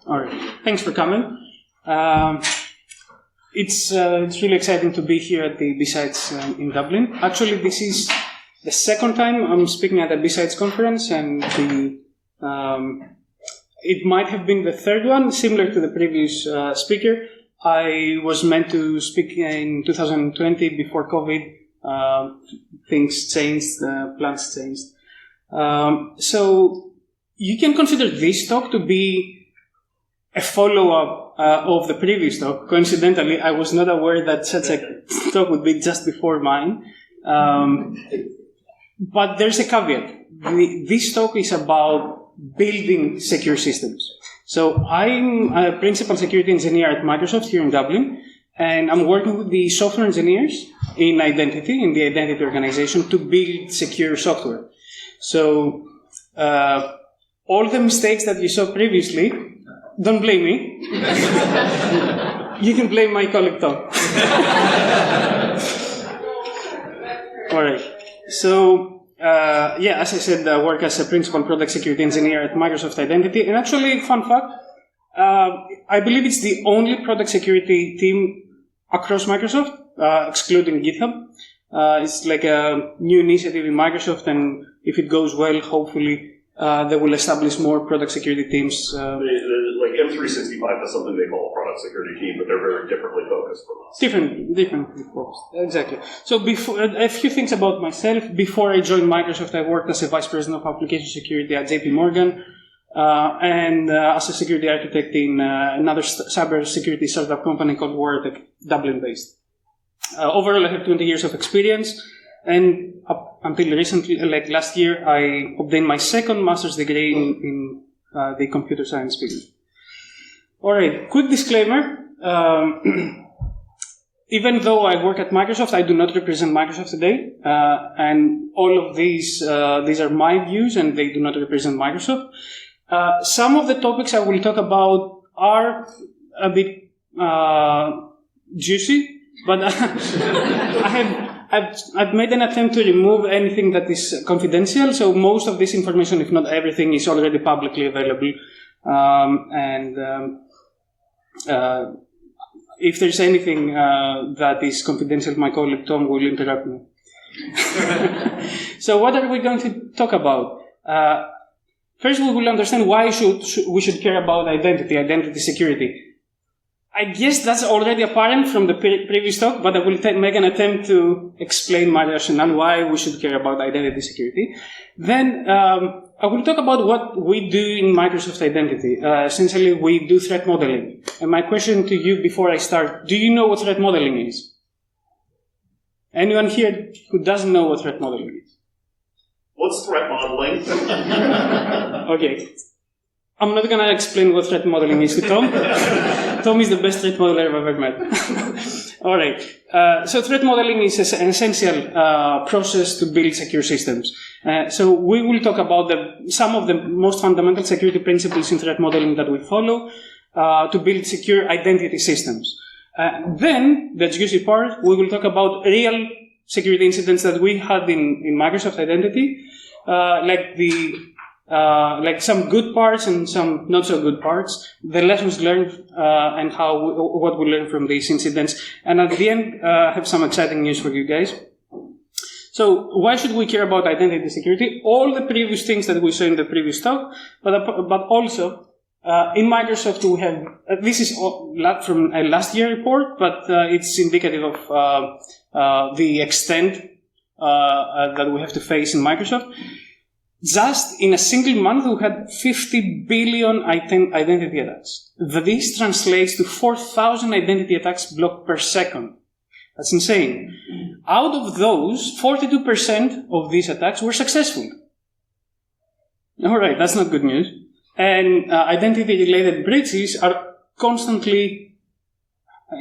All right. Thanks for coming. It's really exciting to be here at the B-Sides in Dublin. Actually, this is the second time I'm speaking at a B-Sides conference, and it might have been the third one, similar to the previous speaker. I was meant to speak in 2020 before COVID. Things changed, plans changed. So you can consider this talk to be a follow-up of the previous talk. Coincidentally, I was not aware that such a talk would be just before mine. But there's a caveat. This talk is about building secure systems. So I'm a principal security engineer at Microsoft here in Dublin, and I'm working with the software engineers in the identity organization, to build secure software. So all the mistakes that you saw previously, don't blame me. You can blame my colleague Tom. All right. So, as I said, I work as a principal product security engineer at Microsoft Identity. And actually, fun fact, I believe it's the only product security team across Microsoft, excluding GitHub. It's like a new initiative in Microsoft, and if it goes well, hopefully they will establish more product security teams. Like M365 has something they call a product security team, but they're very differently focused from us. Differently focused, exactly. So a few things about myself. Before I joined Microsoft, I worked as a vice president of application security at JP Morgan, and as a security architect in another cyber security startup company called WarTech, Dublin-based. Overall, I have 20 years of experience, and up until recently, like last year, I obtained my second master's degree in the computer science field. All right, quick disclaimer. Even though I work at Microsoft, I do not represent Microsoft today, and all of these are my views, and they do not represent Microsoft. Some of the topics I will talk about are a bit juicy, but I've made an attempt to remove anything that is confidential. So most of this information, if not everything, is already publicly available. If there's anything that is confidential, my colleague Tom will interrupt me. So what are we going to talk about? First, we will understand why we should care about identity security. I guess that's already apparent from the previous talk, but I will make an attempt to explain my rationale why we should care about identity security. Then I will talk about what we do in Microsoft Identity. Essentially, we do threat modeling. And my question to you before I start, do you know what threat modeling is? Anyone here who doesn't know what threat modeling is? What's threat modeling? Okay. I'm not going to explain what threat modeling is to Tom. Tom is the best threat modeler I've ever met. All right. So threat modeling is an essential process to build secure systems. So we will talk about some of the most fundamental security principles in threat modeling that we follow to build secure identity systems. Then, the juicy part, we will talk about real security incidents that we had in Microsoft Identity, like some good parts and some not so good parts, the lessons learned and what we learned from these incidents. And at the end, I have some exciting news for you guys. So why should we care about identity security? All the previous things that we saw in the previous talk, but also in Microsoft we have, this is from a last year report, but it's indicative of the extent that we have to face in Microsoft. Just in a single month, we had 50 billion identity attacks. This translates to 4,000 identity attacks blocked per second. That's insane. Out of those, 42% of these attacks were successful. All right, that's not good news. And identity-related breaches are constantly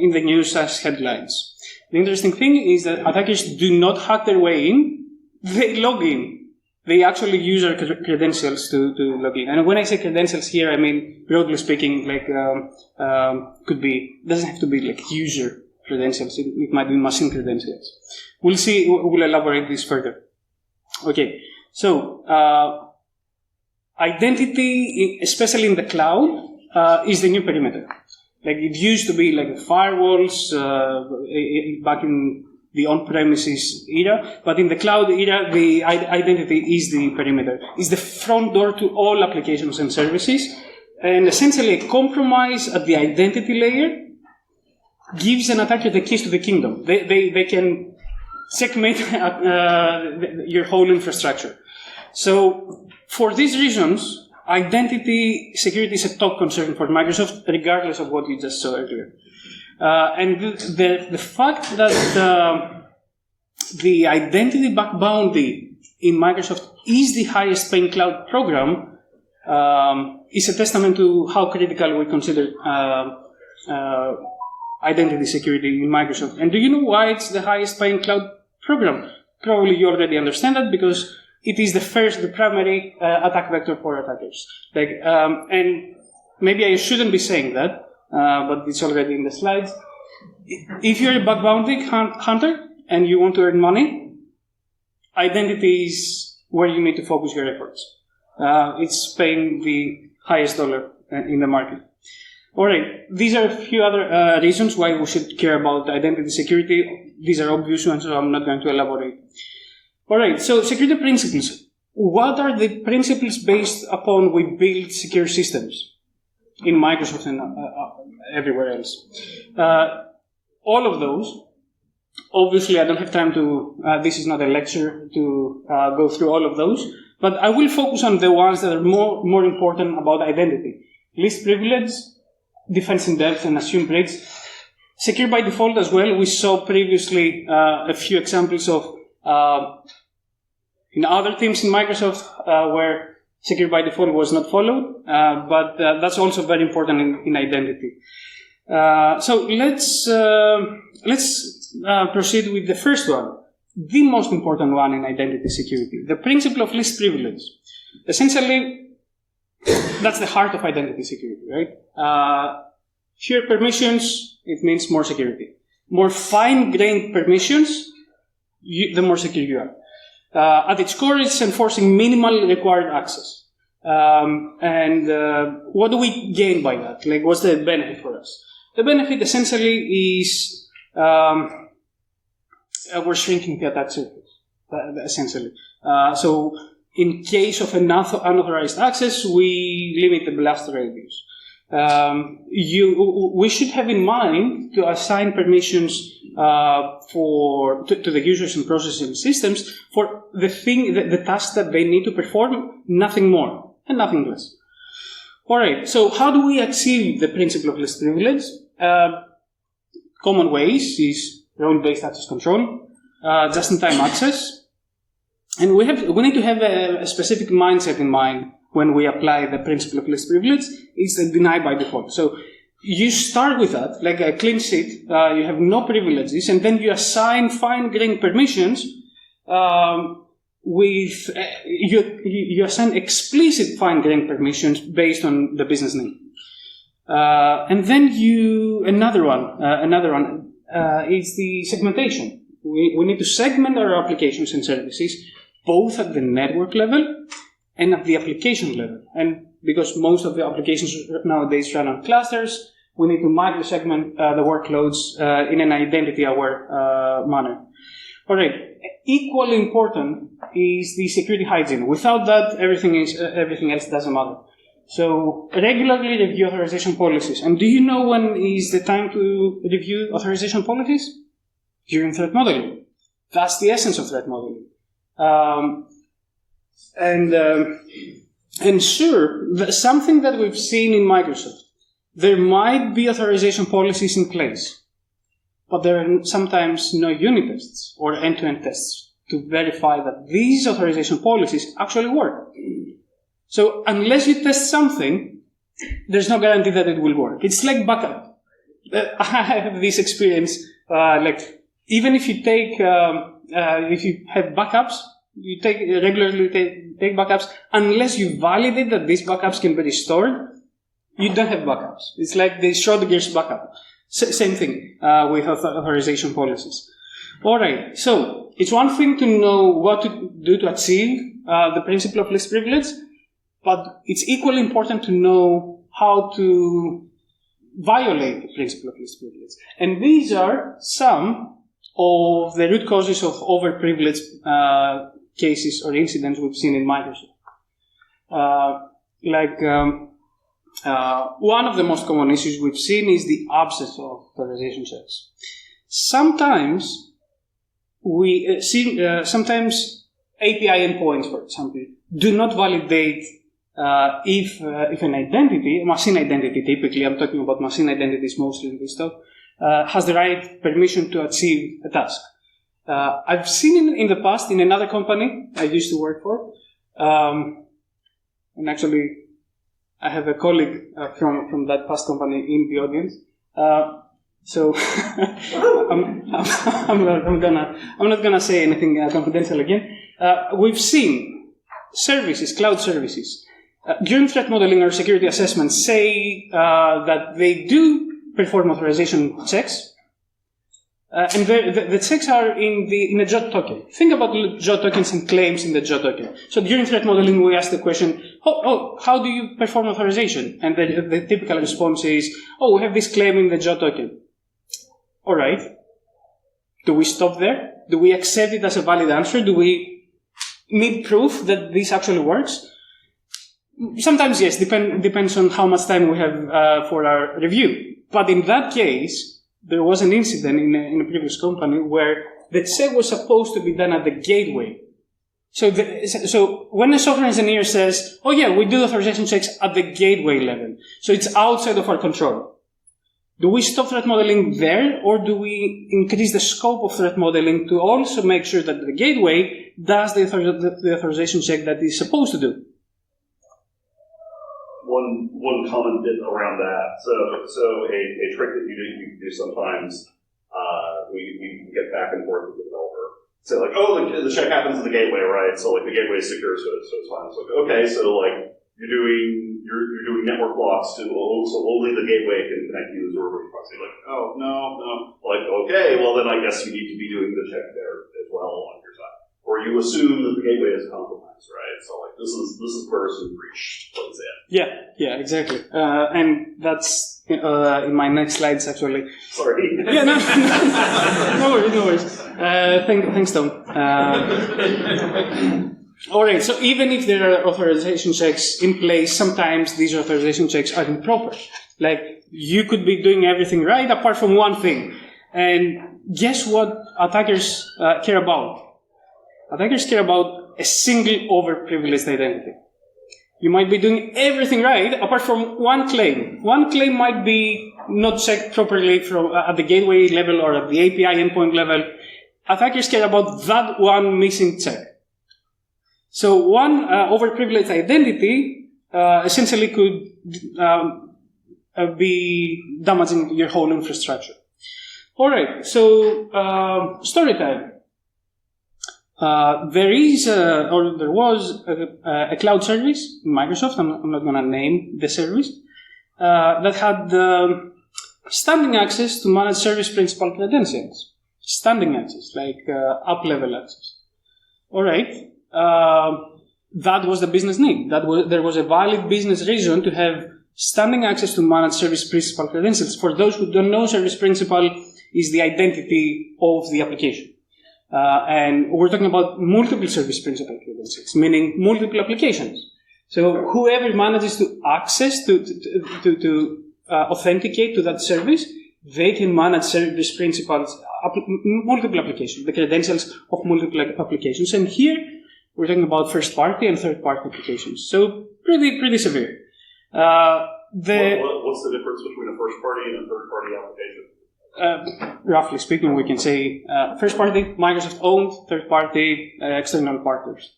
in the news as headlines. The interesting thing is that attackers do not hack their way in, they log in. They actually use our credentials to log in. And when I say credentials here, I mean, broadly speaking, like, doesn't have to be like user credentials. It might be machine credentials. We'll see, we'll elaborate this further. Okay. So, identity, especially in the cloud, is the new perimeter. Like it used to be like the firewalls back in the on-premises era, but in the cloud era, the identity is the perimeter, is the front door to all applications and services, and essentially a compromise at the identity layer gives an attacker the keys to the kingdom. They can checkmate your whole infrastructure. So for these reasons, identity security is a top concern for Microsoft, regardless of what you just saw earlier. And the fact that the identity bug bounty in Microsoft is the highest paying cloud program is a testament to how critical we consider identity security in Microsoft. And do you know why it's the highest paying cloud program? Probably you already understand that because it is the primary attack vector for attackers. And maybe I shouldn't be saying that, but it's already in the slides. If you're a bug bounty hunter and you want to earn money, identity is where you need to focus your efforts. It's paying the highest dollar in the market. All right, these are a few other reasons why we should care about identity security. These are obvious ones, so I'm not going to elaborate. All right, so security principles. What are the principles based upon we build secure systems in Microsoft and everywhere else? All of those. Obviously, I don't have time to, this is not a lecture to go through all of those, but I will focus on the ones that are more important about identity. Least privilege, defense in depth, and assume breaks. Secure by default as well. We saw previously a few examples of in other teams in Microsoft where secure by default was not followed, but that's also very important in identity. So let's proceed with the first one, the most important one in identity security, the principle of least privilege. Essentially, that's the heart of identity security, right? Fewer permissions, it means more security. More fine-grained permissions, the more secure you are. At its core, it's enforcing minimal required access. And what do we gain by that? Like, what's the benefit for us? The benefit essentially is we're shrinking the attack surface, essentially. So in case of unauthorized access, we limit the blast radius. We should have in mind to assign permissions to the users and processes and systems for the task that they need to perform, nothing more and nothing less. All right. So how do we achieve the principle of least privilege? Common ways is role-based access control, just-in-time access, and we need to have a specific mindset in mind when we apply the principle of least privilege. It's the deny by default. So you start with that, like a clean sheet. You have no privileges, and then you assign fine-grained permissions. You assign explicit fine-grained permissions based on the business need. And then another one is the segmentation. We need to segment our applications and services both at the network level and at the application level. And because most of the applications nowadays run on clusters, we need to micro-segment the workloads in an identity-aware manner. All right. Equally important is the security hygiene. Without that, everything else doesn't matter. So regularly review authorization policies. And do you know when is the time to review authorization policies? During threat modeling. That's the essence of threat modeling. And sure, something that we've seen in Microsoft, there might be authorization policies in place, but there are sometimes no unit tests or end-to-end tests to verify that these authorization policies actually work. So unless you test something, there's no guarantee that it will work. It's like backup. I have this experience, even if you if you have backups, you regularly take backups, unless you validate that these backups can be restored, you don't have backups. It's like the Schrodinger's backup. Same thing with authorization policies. All right, so it's one thing to know what to do to achieve the principle of least privilege, but it's equally important to know how to violate the principle of least privilege. And these are some of the root causes of overprivileged cases or incidents we've seen in Microsoft. One of the most common issues we've seen is the absence of authorization checks. Sometimes we see, sometimes API endpoints, for example, do not validate if an identity, machine identity typically, I'm talking about machine identities mostly in this talk, has the right permission to achieve a task. I've seen in the past in another company I used to work for, and actually I have a colleague from that past company in the audience. So I'm not gonna say anything confidential again. We've seen services, cloud services, during threat modeling or security assessments say that they do perform authorization checks, and the checks are in a JOT token. Think about JOT tokens and claims in the JOT token. So during threat modeling, we ask the question, how do you perform authorization? And the typical response is, we have this claim in the JOT token. All right. Do we stop there? Do we accept it as a valid answer? Do we need proof that this actually works? Sometimes yes, depends on how much time we have for our review. But in that case, there was an incident in a previous company where the check was supposed to be done at the gateway. So when a software engineer says, we do authorization checks at the gateway level, so it's outside of our control. Do we stop threat modeling there, or do we increase the scope of threat modeling to also make sure that the gateway does the authorization check that it's supposed to do? One common bit around that. So a trick that you do sometimes, we get back and forth with the developer. So the check happens in the gateway, right? So the gateway is secure, so it's fine. It's okay, so you're doing network blocks so only the gateway can connect you as a reverse proxy. No. Okay, well then I guess you need to be doing the check there as well on your side. Or you assume that the gateway is compromised, right? So this is person breach. What's it? Yeah, exactly. And that's in my next slides actually. Sorry. Yeah, no worries. Thanks, Tom. All right. So even if there are authorization checks in place, sometimes these authorization checks are improper. You could be doing everything right apart from one thing. And guess what attackers care about? Attackers care about a single overprivileged identity. You might be doing everything right apart from one claim. One claim might be not checked properly at the gateway level or at the API endpoint level. Attackers care about that one missing check. So one overprivileged identity essentially could be damaging your whole infrastructure. All right, so story time. There was a cloud service in Microsoft, I'm not going to name the service, that had standing access to manage service principal credentials. Standing access, up-level access. All right. That was the business need. There was a valid business reason to have standing access to manage service principal credentials. For those who don't know, service principal is the identity of the application. And we're talking about multiple service principal credentials, meaning multiple applications. So whoever manages to access to authenticate to that service, they can manage service principals, multiple applications, the credentials of multiple applications. And here we're talking about first party and third party applications. So pretty severe. What's the difference between a first party and a third party application? Roughly speaking, we can say first party, Microsoft owned, third party, external partners.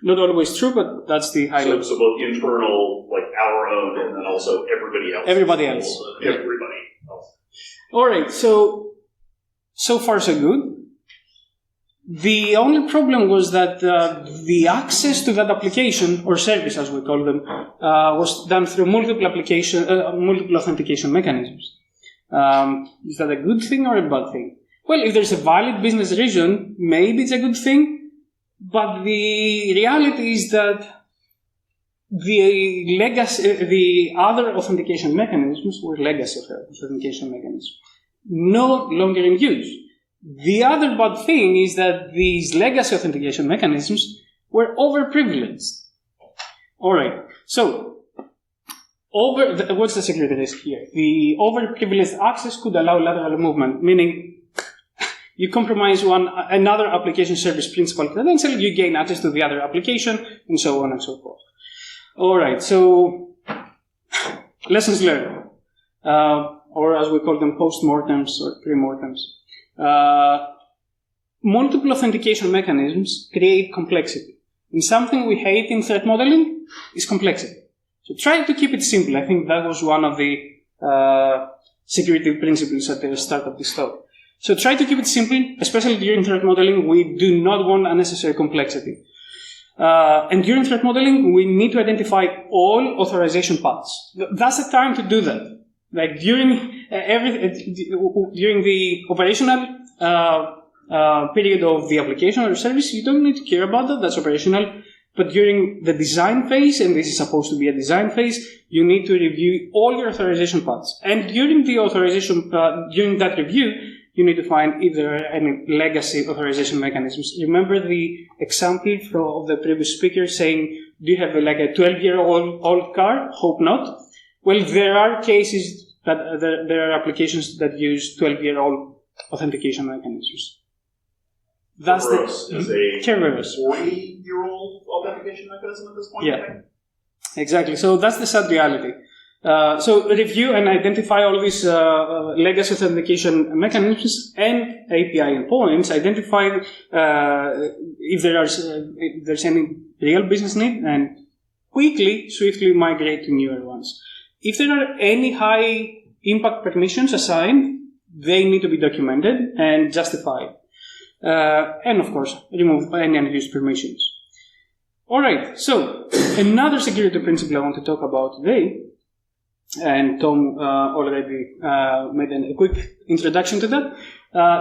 Not always true, but that's the high level. So both internal, our own, and then also everybody else. Everybody else. All right. So far so good. The only problem was that the access to that application or service, as we call them, was done through multiple authentication mechanisms. Is that a good thing or a bad thing? Well, if there's a valid business reason, maybe it's a good thing. But the reality is that the other authentication mechanisms were legacy authentication mechanisms, no longer in use. The other bad thing is that these legacy authentication mechanisms were overprivileged. All right, so what's the security risk here? The overprivileged access could allow lateral movement, meaning you compromise another application service principal credential, you gain access to the other application, and so on and so forth. All right, so lessons learned, or as we call them, post-mortems or pre-mortems. Multiple authentication mechanisms create complexity. And something we hate in threat modeling is complexity. So try to keep it simple. I think that was one of the security principles at the start of this talk. So try to keep it simple, especially during threat modeling. We do not want unnecessary complexity. And during threat modeling, we need to identify all authorization paths. That's the time to do that. Like during the operational period of the application or service, you don't need to care about that. That's operational. But during the design phase, and this is supposed to be a design phase, you need to review all your authorization paths. And during the during that review, you need to find if there are any legacy authorization mechanisms. Remember the example of the previous speaker saying, do you have a 12-year-old car? Hope not. Well, there are cases that there are applications that use 12-year-old authentication mechanisms. That's Kerberos is a Kerberos. 40-year-old authentication mechanism at this point, I think? Exactly. So that's the sad reality. So review and identify all these legacy authentication mechanisms and API endpoints. Identify if there's any real business need, and swiftly migrate to newer ones. If there are any high impact permissions assigned, they need to be documented and justified. And of course, remove any unused permissions. All right. So another security principle I want to talk about today, and Tom already made a quick introduction to that.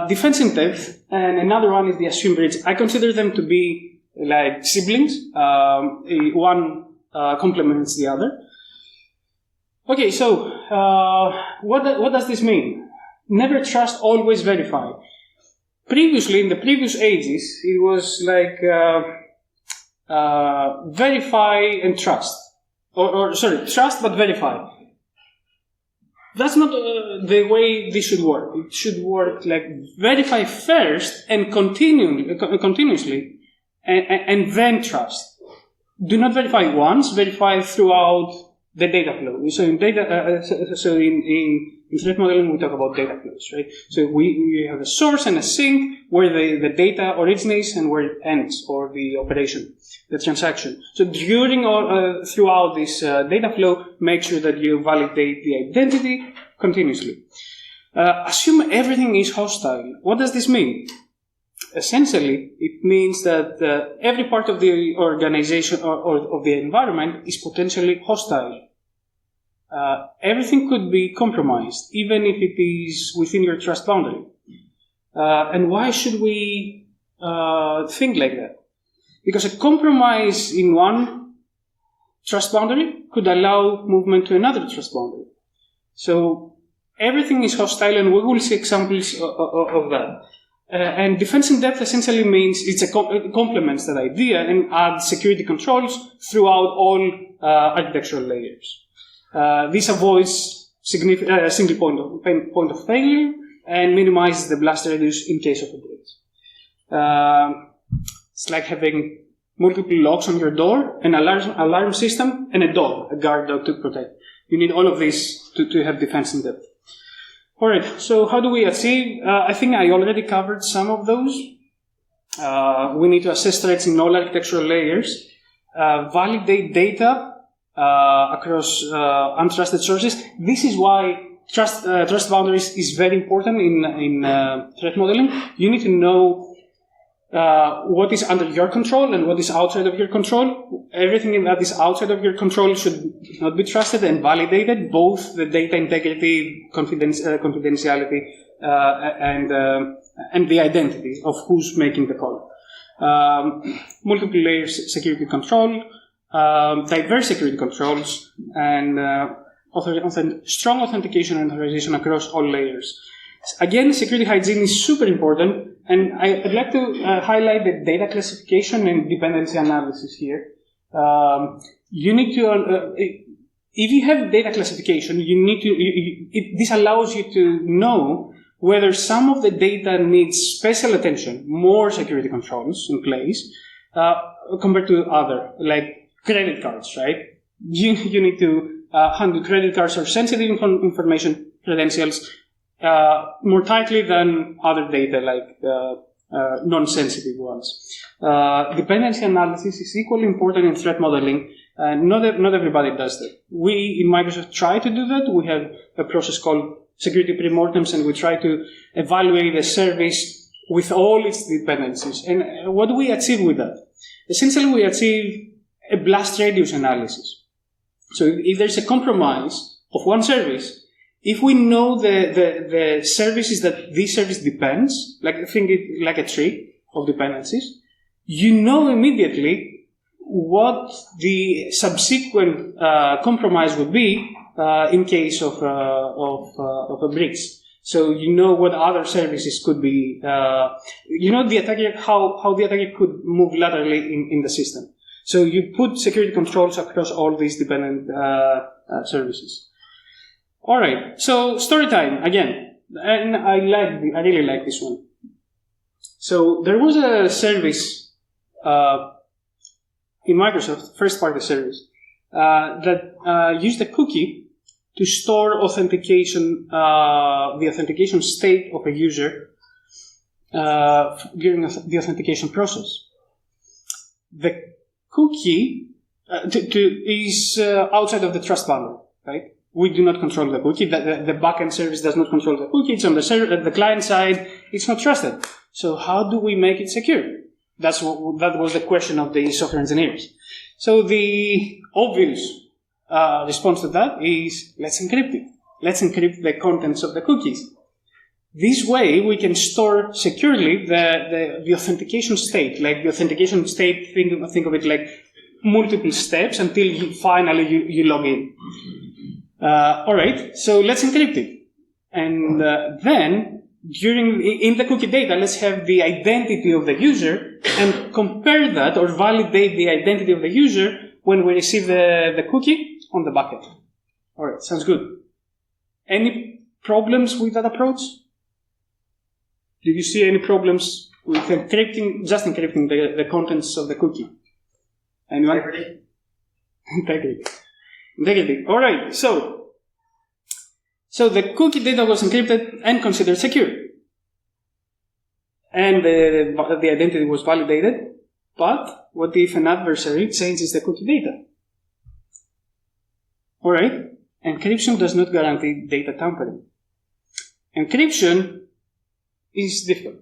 Defense in depth, and another one is the assume breach. I consider them to be like siblings. One complements the other. Okay, so what does this mean? Never trust, always verify. Previously, in the previous ages, it was like verify and trust. Trust but verify. That's not the way this should work. It should work like verify first and continuously, and then trust. Do not verify once. Verify throughout the data flow. So in threat modeling, we talk about data flows, right? So we have a source and a sink where the data originates and where it ends, or the operation, the transaction. So throughout this data flow, make sure that you validate the identity continuously. Assume everything is hostile. What does this mean? Essentially, it means that every part of the organization or of the environment is potentially hostile. Everything could be compromised, even if it is within your trust boundary. And why should we think like that? Because a compromise in one trust boundary could allow movement to another trust boundary. So everything is hostile, and we will see examples of that. And defense in depth essentially means it complements that idea and adds security controls throughout all architectural layers. This avoids single point of failure and minimizes the blast radius in case of a breach. It's like having multiple locks on your door, an alarm system, and a guard dog to protect. You need all of this to have defense in depth. All right, so how do we achieve? I think I already covered some of those. We need to assess threats in all architectural layers, validate data across untrusted sources. This is why trust boundaries is very important in threat modeling. You need to know what is under your control and what is outside of your control. Everything that is outside of your control should not be trusted and validated, both the data integrity, confidentiality, and the identity of who's making the call. Multiple layers security control, diverse security controls, and strong authentication and authorization across all layers. Again, security hygiene is super important, and I'd like to highlight the data classification and dependency analysis here. You need to, if you have data classification, you need to, this allows you to know whether some of the data needs special attention, more security controls in place, compared to other, like credit cards, right? You need to handle credit cards or sensitive information credentials more tightly than other data, like non-sensitive ones. Dependency analysis is equally important in threat modeling. Not everybody does that. We in Microsoft try to do that. We have a process called security pre-mortems, and we try to evaluate a service with all its dependencies. And what do we achieve with that? Essentially, we achieve a blast radius analysis. So if there's a compromise of one service, if we know the services that this service depends, like think it like a tree of dependencies, you know immediately what the subsequent compromise would be in case of a breach. So you know what other services could be. You know the attacker, how the attacker could move laterally in the system. So you put security controls across all these dependent services. All right. So story time again, and I really like this one. So there was a service in Microsoft, first-party service, that used a cookie to store authentication, the authentication state of a user during the authentication process. The cookie is outside of the trust boundary, right? We do not control the cookie. The backend service does not control the cookie. It's on the client side. It's not trusted. So how do we make it secure? That was the question of the software engineers. So the obvious response to that is, let's encrypt it. Let's encrypt the contents of the cookies. This way, we can store securely the authentication state. Like the authentication state, think of it like multiple steps until you finally log in. All right, so let's encrypt it. And then, in the cookie data, let's have the identity of the user and compare that or validate the identity of the user when we receive the cookie on the backend. All right, sounds good. Any problems with that approach? Did you see any problems with encrypting, just encrypting the contents of the cookie? Anyone? Integrity. All right, so the cookie data was encrypted and considered secure. And the identity was validated. But what if an adversary changes the cookie data? All right, encryption does not guarantee data tampering. Encryption is different.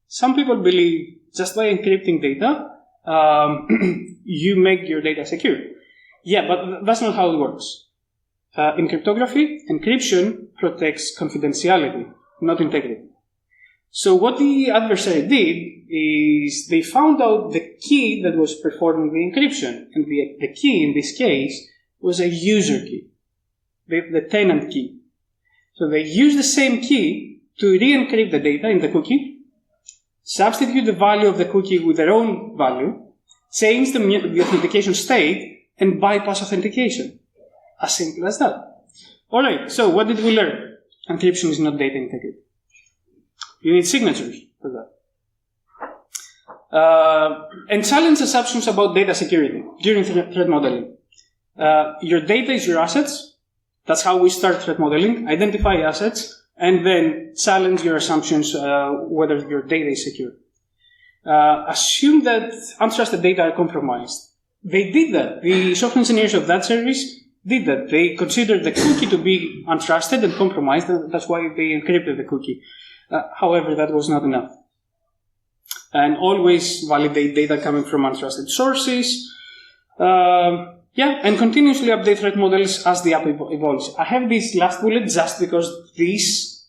Some people believe just by encrypting data, you make your data secure. Yeah, but that's not how it works. In cryptography, encryption protects confidentiality, not integrity. So what the adversary did is they found out the key that was performing the encryption. And the key in this case was a user key, the tenant key. So they used the same key to re-encrypt the data in the cookie, substitute the value of the cookie with their own value, change the authentication state, and bypass authentication. As simple as that. All right, so what did we learn? Encryption is not data integrity. You need signatures for that. And challenge assumptions about data security during threat modeling. Your data is your assets. That's how we start threat modeling. Identify assets, and then challenge your assumptions whether your data is secure. Assume that untrusted data are compromised. They did that. The software engineers of that service did that. They considered the cookie to be untrusted and compromised, and that's why they encrypted the cookie. However, that was not enough. And always validate data coming from untrusted sources. And continuously update threat models as the app evolves. I have this last bullet just because this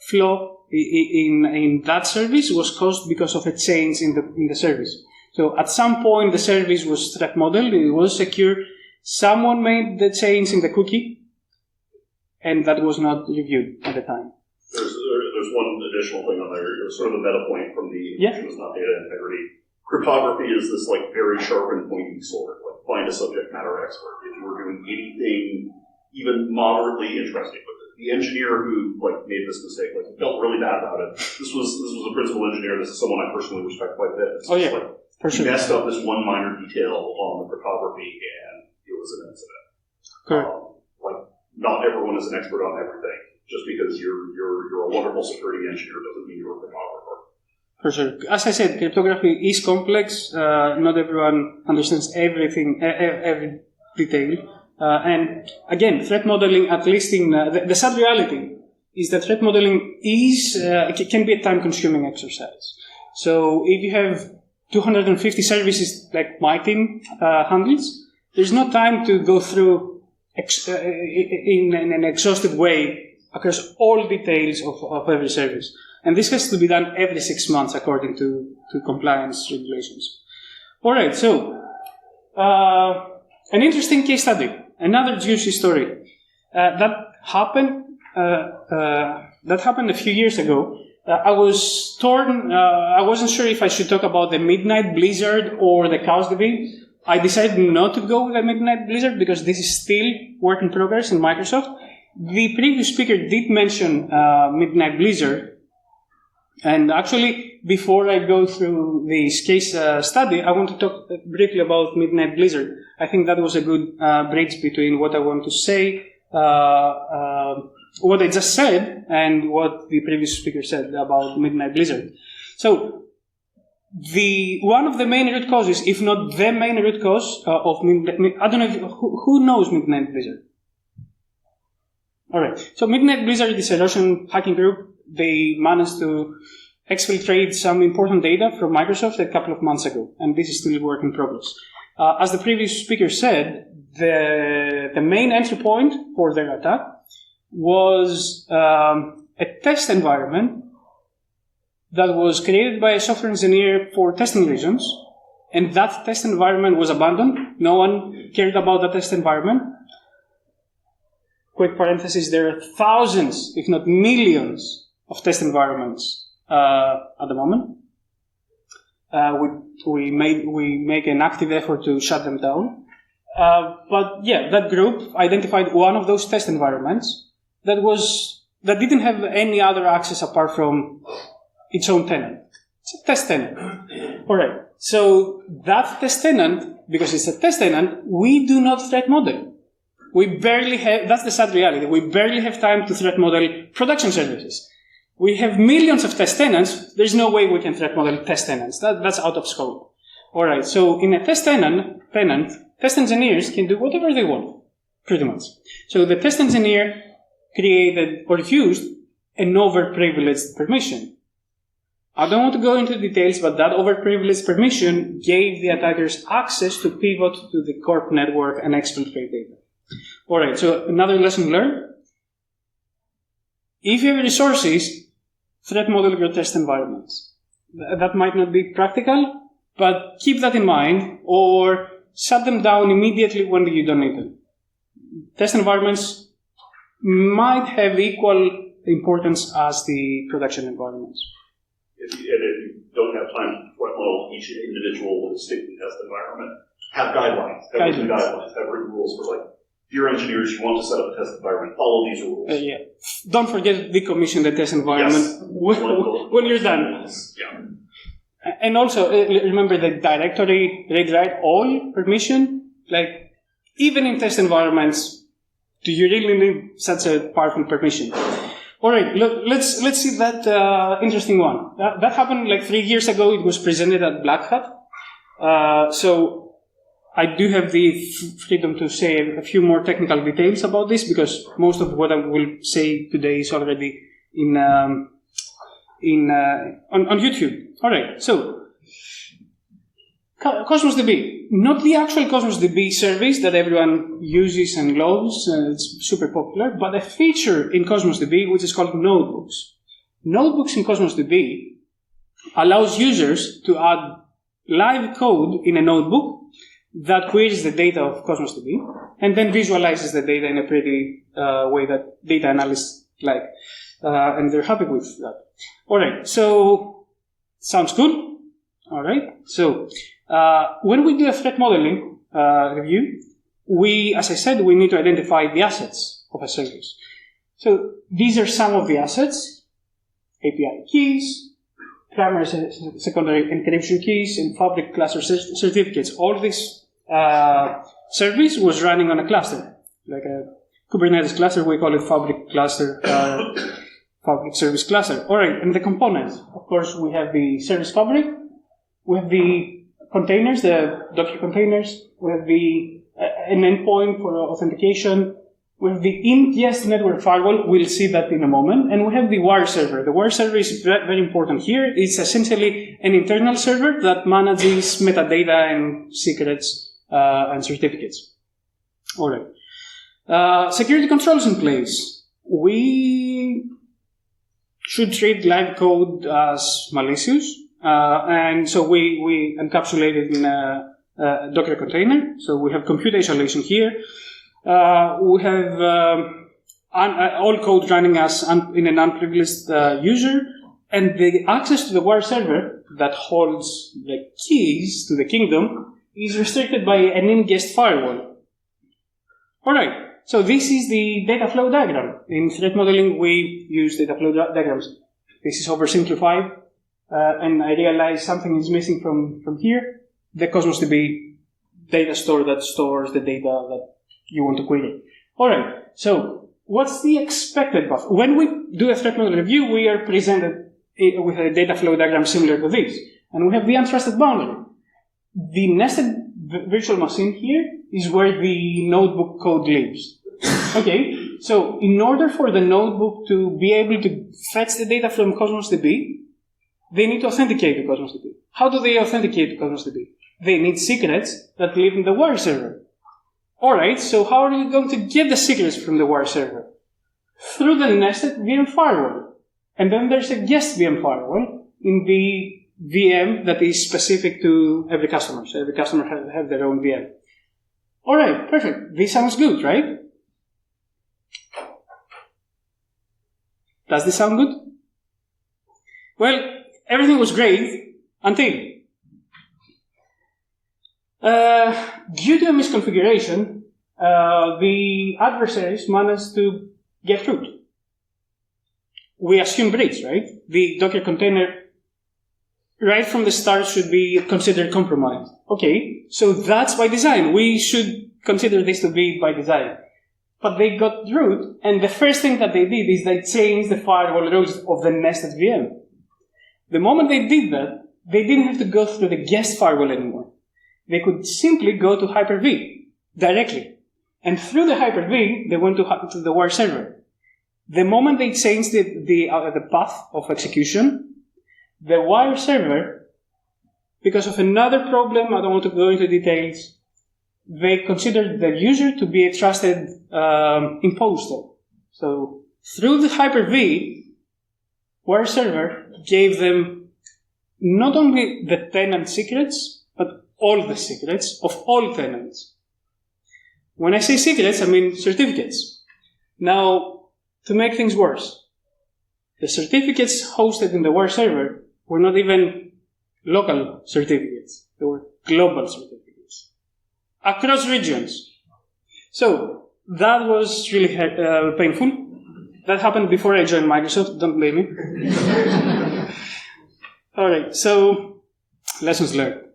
flaw in that service was caused because of a change in the service. So at some point, the service was threat modeled, it was secure. Someone made the change in the cookie, and that was not reviewed at the time. There's one additional thing on there. Sort of a meta point from the was not data integrity. Cryptography is this like very sharp and pointy sword. Like find a subject matter expert. If you were doing anything even moderately interesting with it, the engineer who like made this mistake felt really bad about it. This was a principal engineer. This is someone I personally respect quite a bit. He messed up this one minor detail on the cryptography, and it was an incident. Correct. Not everyone is an expert on everything. Just because you're a wonderful security engineer doesn't mean you're a cryptographer. For sure. As I said, cryptography is complex. Not everyone understands everything, every detail. And again, threat modeling, at least in the sad reality, is that threat modeling can be a time-consuming exercise. So if you have 250 services like my team handles, there's no time to go through in an exhaustive way across all details of every service. And this has to be done every 6 months according to compliance regulations. All right, so an interesting case study, another juicy story. That happened a few years ago. I was torn. I wasn't sure if I should talk about the Midnight Blizzard or the Chaos DB. I decided not to go with the Midnight Blizzard because this is still work in progress in Microsoft. The previous speaker did mention Midnight Blizzard. And actually, before I go through this case study, I want to talk briefly about Midnight Blizzard. I think that was a good bridge between what I want to say, what I just said, and what the previous speaker said about Midnight Blizzard. So, one of the main root causes, if not the main root cause of Midnight, I don't know who knows Midnight Blizzard. All right. So Midnight Blizzard is a Russian hacking group. They managed to exfiltrate some important data from Microsoft a couple of months ago, and this is still a work in progress. As the previous speaker said, the main entry point for their attack was a test environment that was created by a software engineer for testing reasons, and that test environment was abandoned. No one cared about the test environment. Quick parenthesis, there are thousands, if not millions, of test environments at the moment. We make an active effort to shut them down. But yeah, that group identified one of those test environments that didn't have any other access apart from its own tenant. It's a test tenant. All right. So that test tenant, because it's a test tenant, we do not threat model. We barely have, that's the sad reality, we barely have time to threat model production services. We have millions of test tenants, there's no way we can threat model test tenants. That's out of scope. Alright, so in a test tenant, test engineers can do whatever they want, pretty much. So the test engineer created or refused an overprivileged permission. I don't want to go into details, but that overprivileged permission gave the attackers access to pivot to the corp network and exfiltrate data. Alright, so another lesson learned. If you have resources, threat model your test environments. That might not be practical, but keep that in mind, or shut them down immediately when you don't need them. Test environments might have equal importance as the production environments. If you don't have time to threat model each individual distinct test environment, have guidelines. Have written rules for if you're engineers, you want to set up a test environment, follow these rules. Yeah. Don't forget to decommission the test environment when you're done. Yeah. And also, remember the directory read write all permission. Even in test environments, do you really need such a powerful permission? All right, look, let's see that interesting one. That happened 3 years ago. It was presented at Black Hat. So I do have the freedom to say a few more technical details about this because most of what I will say today is already on YouTube. All right, so Cosmos DB, not the actual Cosmos DB service that everyone uses and loves, it's super popular, but a feature in Cosmos DB which is called notebooks. Notebooks in Cosmos DB allows users to add live code in a notebook that queries the data of Cosmos DB and then visualizes the data in a pretty way that data analysts like. And they're happy with that. All right, so sounds good. All right, so when we do a threat modeling review, as I said, we need to identify the assets of a service. So these are some of the assets: API keys, primary, secondary encryption keys, and fabric cluster certificates. All this service was running on a cluster, like a Kubernetes cluster. We call it fabric cluster, fabric service cluster. All right, and the components. Of course, we have the service fabric. We have the containers, the Docker containers. We have an endpoint for authentication. We have the ingest network firewall. We'll see that in a moment. And we have the wire server. The wire server is very important here. It's essentially an internal server that manages metadata and secrets and certificates. All right. Security controls in place. We should treat live code as malicious. And so we encapsulate it in a Docker container. So we have compute isolation here. We have all code running as in an unprivileged user, and the access to the wire server that holds the keys to the kingdom is restricted by an ingest firewall. All right, so this is the data flow diagram. In threat modeling, we use data flow diagrams. This is oversimplified, and I realize something is missing from here. The Cosmos DB data store that stores the data that you want to query. All right, so what's the expected buffer? When we do a threat model review, we are presented with a data flow diagram similar to this. And we have the untrusted boundary. The nested virtual machine here is where the notebook code lives. Okay, so in order for the notebook to be able to fetch the data from Cosmos DB, they need to authenticate to Cosmos DB. How do they authenticate to Cosmos DB? They need secrets that live in the wire server. All right, so how are you going to get the secrets from the wire server? Through the nested VM firewall. And then there's a guest VM firewall in the VM that is specific to every customer. So every customer have their own VM. All right, perfect. This sounds good, right? Does this sound good? Well, everything was great until due to a misconfiguration, the adversaries managed to get root. We assume breach, right? The Docker container, right from the start, should be considered compromised. Okay, so that's by design. We should consider this to be by design. But they got root, and the first thing that they did is they changed the firewall rules of the nested VM. The moment they did that, they didn't have to go through the guest firewall anymore. They could simply go to Hyper-V directly. And through the Hyper-V, they went to the wire server. The moment they changed the path of execution, the wire server, because of another problem, I don't want to go into details, they considered the user to be a trusted imposter. So through the Hyper-V, wire server gave them not only the tenant secrets, but all the secrets of all tenants. When I say secrets, I mean certificates. Now, to make things worse, the certificates hosted in the wire server were not even local certificates. They were global certificates across regions. So that was really painful. That happened before I joined Microsoft. Don't blame me. All right. So lessons learned.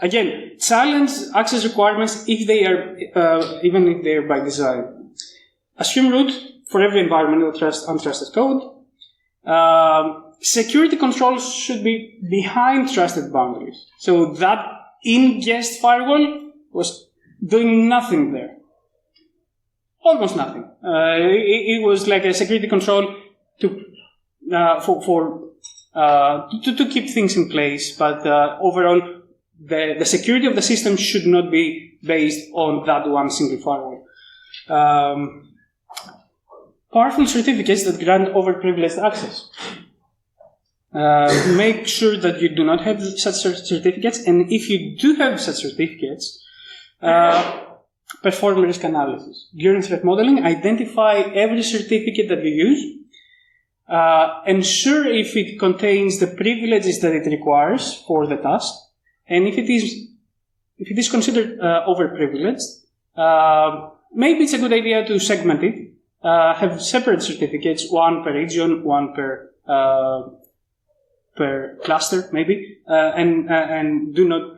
Again, challenge access requirements if they are even if they are by design. Assume root for every environment with untrusted code. Security controls should be behind trusted boundaries. So that in-guest firewall was doing nothing there. Almost nothing. It was like a security control to keep things in place, but overall, the security of the system should not be based on that one single firewall. Powerful certificates that grant overprivileged access. Make sure that you do not have such certificates, and if you do have such certificates, perform risk analysis. During threat modeling, identify every certificate that you use, ensure if it contains the privileges that it requires for the task, and if it is considered overprivileged, maybe it's a good idea to segment it, have separate certificates, one per region, one per cluster, maybe, and do not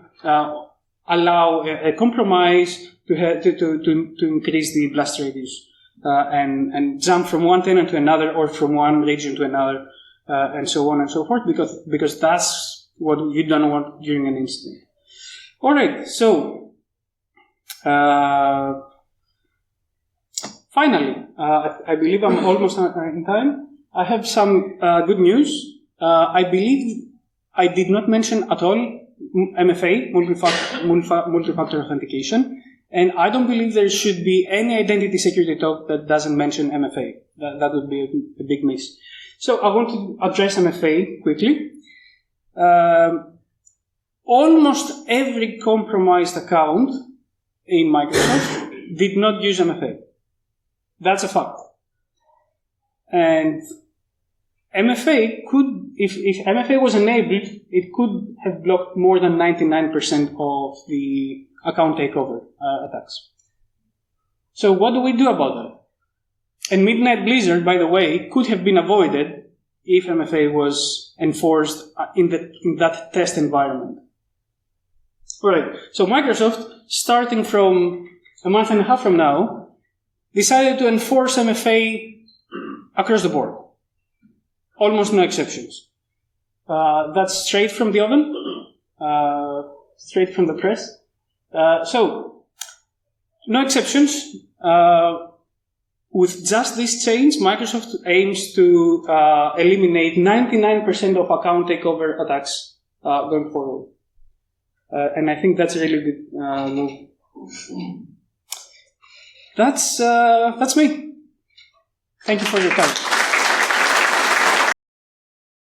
allow a compromise to increase the blast radius and jump from one tenant to another or from one region to another, and so on and so forth, because that's what you don't want during an incident. All right, so finally, I believe I'm almost in time. I have some good news. I believe I did not mention at all MFA, multi-factor authentication, and I don't believe there should be any identity security talk that doesn't mention MFA. That would be a big miss. So I want to address MFA quickly. Almost every compromised account in Microsoft did not use MFA. That's a fact. And MFA could, if MFA was enabled, it could have blocked more than 99% of the account takeover attacks. So what do we do about that? And Midnight Blizzard, by the way, could have been avoided if MFA was enforced in that test environment. All right. So Microsoft, starting from a month and a half from now, decided to enforce MFA across the board. Almost no exceptions. That's straight from the oven, straight from the press. So, no exceptions. With just this change, Microsoft aims to eliminate 99% of account takeover attacks going forward. And I think that's a really good move. That's me. Thank you for your time.